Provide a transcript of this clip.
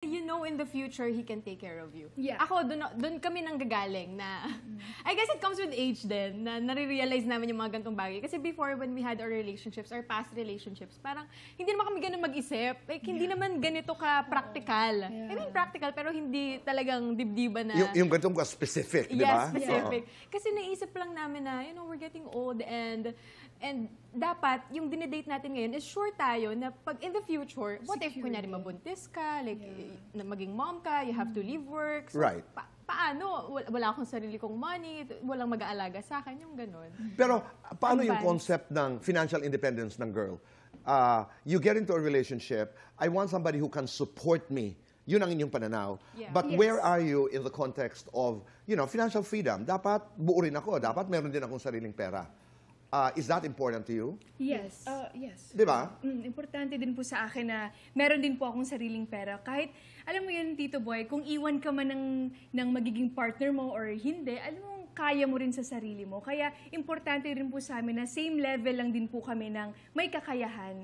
You know in the future he can take care of you. Yeah. Ako, dun kami nanggagaling na, I guess it comes with age din, na nare-realize namin yung mga gantong bagay. Kasi before, when we had our relationships, our past relationships, parang hindi naman kami ganun mag-isip. Like, hindi naman ganito ka-practical. I mean, practical, pero hindi talagang dibdiba na. Yung ganitong specific, di ba? Yes, specific. Kasi naisip lang namin na, you know, we're getting old and dapat, yung dinedate natin ngayon is sure tayo na pag in the future, what if kunyari mabuntis ka, like na maging mom ka, you have to leave work. So, Right. Paano? Wala akong sarili kong money, walang mag-aalaga sa akin, yung ganun. Pero paano yung Advance. concept ng financial independence ng girl? You get into a relationship, I want somebody who can support me. Yun ang inyong pananaw. Yeah. But where are you in the context of, you know, financial freedom? Dapat buo rin ako. Dapat meron din akong sariling pera. Is that important to you? Yes. Yes. Di ba? Importante din po sa akin na meron din po akong sariling pera. Kahit, alam mo yun, Tito Boy, kung iwan ka man ng magiging partner mo or hindi, alam mo, kaya mo rin sa sarili mo. Kaya, importante rin po sa amin na same level lang din po kami ng may kakayahan.